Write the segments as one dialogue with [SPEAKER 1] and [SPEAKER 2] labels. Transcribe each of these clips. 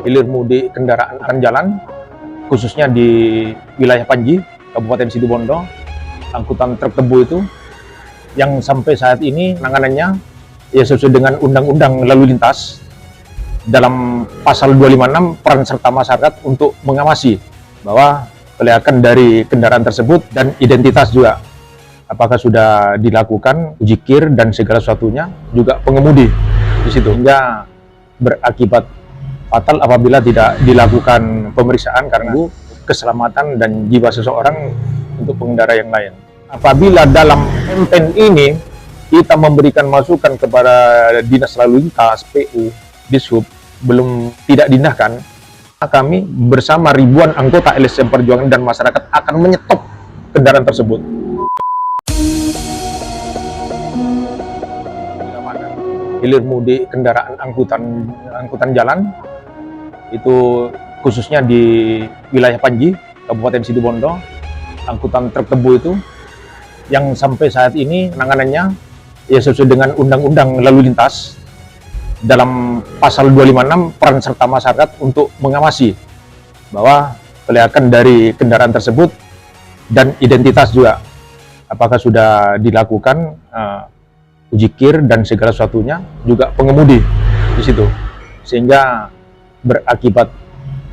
[SPEAKER 1] Hilir mudik kendaraan akan jalan, khususnya di wilayah Panji, Kabupaten Situbondo, angkutan truk tebu itu, yang sampai saat ini penanganannya ya sesuai dengan Undang-Undang Lalu Lintas, dalam pasal 256 peran serta masyarakat untuk mengawasi bahwa kelayakan dari kendaraan tersebut dan identitas juga, apakah sudah dilakukan uji kir dan segala sesuatunya, juga pengemudi di situ, hingga berakibat fatal apabila tidak dilakukan pemeriksaan karena keselamatan dan jiwa seseorang untuk pengendara yang lain. Apabila dalam konten ini kita memberikan masukan kepada Dinas Lalu Lintas, PU, Dishub belum tidak diindahkan, kami bersama ribuan anggota LSM Perjuangan dan masyarakat akan menyetop kendaraan tersebut. Hilir mudik kendaraan angkutan jalan itu, khususnya di wilayah Panji, Kabupaten Situbondo, angkutan truk tebu itu, yang sampai saat ini penanganannya ya sesuai dengan Undang-Undang Lalu Lintas, dalam pasal 256 peran serta masyarakat untuk mengawasi bahwa kelayakan dari kendaraan tersebut dan identitas juga, apakah sudah dilakukan uji kir dan segala sesuatunya, juga pengemudi di situ, sehingga berakibat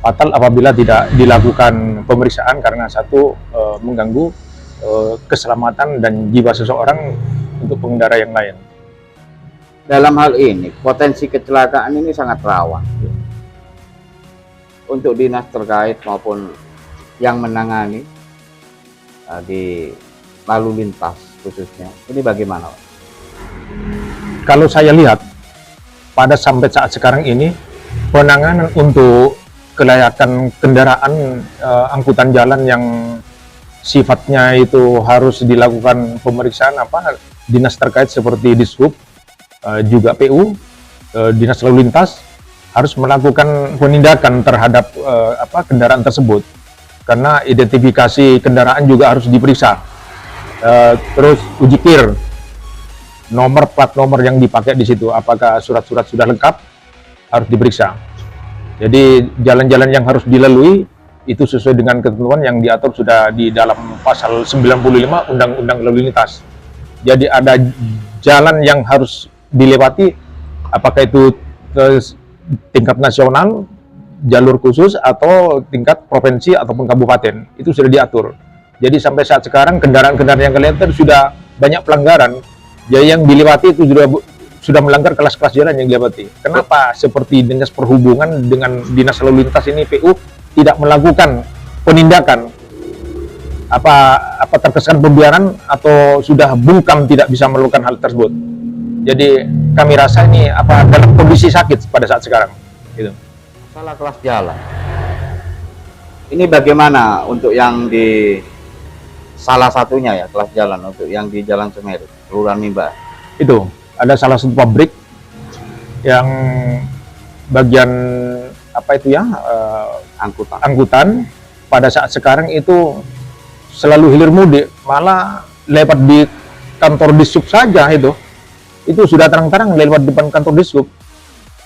[SPEAKER 1] fatal apabila tidak dilakukan pemeriksaan karena satu mengganggu keselamatan dan jiwa seseorang untuk pengendara yang lain.
[SPEAKER 2] Dalam hal ini potensi kecelakaan ini sangat rawan untuk dinas terkait maupun yang menangani di lalu lintas khususnya. Ini bagaimana, Pak?
[SPEAKER 1] Kalau saya lihat pada sampai saat sekarang ini, penanganan untuk kelayakan kendaraan angkutan jalan yang sifatnya itu harus dilakukan pemeriksaan dinas terkait seperti Dishub, juga PU, Dinas Lalu Lintas harus melakukan penindakan terhadap kendaraan tersebut, karena identifikasi kendaraan juga harus diperiksa, terus uji kir, nomor plat nomor yang dipakai di situ, apakah surat-surat sudah lengkap, harus diperiksa. Jadi jalan-jalan yang harus dilalui itu sesuai dengan ketentuan yang diatur sudah di dalam pasal 95 Undang-Undang Lalu Lintas. Jadi ada jalan yang harus dilewati, apakah itu tingkat nasional, jalur khusus, atau tingkat provinsi ataupun kabupaten, itu sudah diatur. Jadi sampai saat sekarang kendaraan-kendaraan yang kelihatan sudah banyak pelanggaran. Jadi yang dilewati itu sudah melanggar kelas-kelas jalan yang dilewati. Kenapa seperti Dinas Perhubungan dengan Dinas Lalu Lintas ini, PU, tidak melakukan penindakan? Apa terkesan pembiaran atau sudah bungkam tidak bisa melakukan hal tersebut? Jadi kami rasa ini dalam kondisi sakit pada saat sekarang. Gitu.
[SPEAKER 2] Masalah kelas jalan. Ini bagaimana untuk yang di salah satunya ya, kelas jalan untuk yang di Jalan Semeru, Kelurahan Mimba?
[SPEAKER 1] Itu ada salah satu pabrik yang bagian angkutan pada saat sekarang itu selalu hilir mudik, malah lewat di kantor Dishub saja itu sudah terang-terang lewat depan kantor Dishub,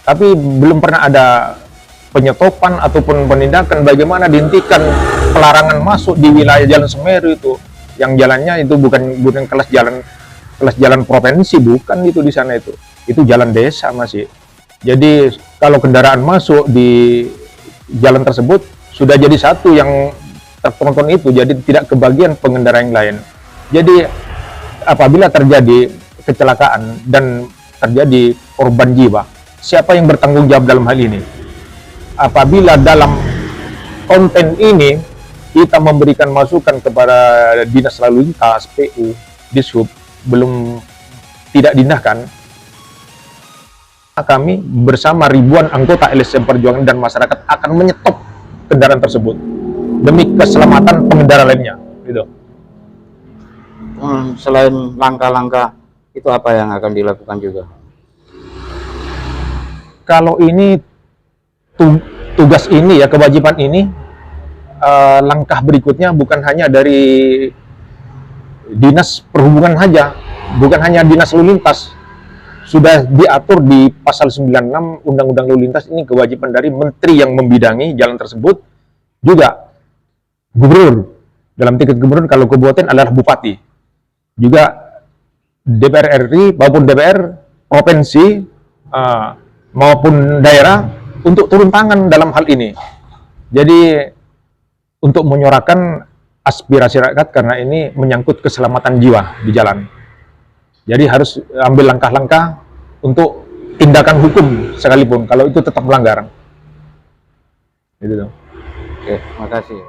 [SPEAKER 1] tapi belum pernah ada penyetopan ataupun penindakan bagaimana dihentikan pelarangan masuk di wilayah Jalan Semeru itu, yang jalannya itu bukan kelas jalan provinsi, bukan itu di sana, itu jalan desa masih. Jadi kalau kendaraan masuk di jalan tersebut sudah jadi satu yang tertonton itu, jadi tidak kebagian pengendara yang lain. Jadi apabila terjadi kecelakaan dan terjadi korban jiwa, siapa yang bertanggung jawab dalam hal ini? Apabila dalam konten ini kita memberikan masukan kepada Dinas Lalu Lintas, PU, Dishub belum tidak diindahkan, kami bersama ribuan anggota LSM Perjuangan dan masyarakat akan menyetop kendaraan tersebut demi keselamatan pengendara lainnya. Gitu.
[SPEAKER 2] selain langkah-langkah itu apa yang akan dilakukan juga?
[SPEAKER 1] Kalau ini tugas ini ya, kewajiban ini, langkah berikutnya bukan hanya dari dinas perhubungan saja, bukan hanya dinas lalu lintas. Sudah diatur di pasal 96 Undang-Undang Lalu Lintas, ini kewajiban dari menteri yang membidangi jalan tersebut, juga gubernur, dalam tingkat gubernur kalau kabupaten adalah bupati, juga DPR RI maupun DPR provinsi maupun daerah untuk turun tangan dalam hal ini. Jadi untuk menyuarakan aspirasi rakyat, karena ini menyangkut keselamatan jiwa di jalan. Jadi harus ambil langkah-langkah untuk tindakan hukum sekalipun kalau itu tetap melanggar. Gitu.
[SPEAKER 2] Oke, makasih.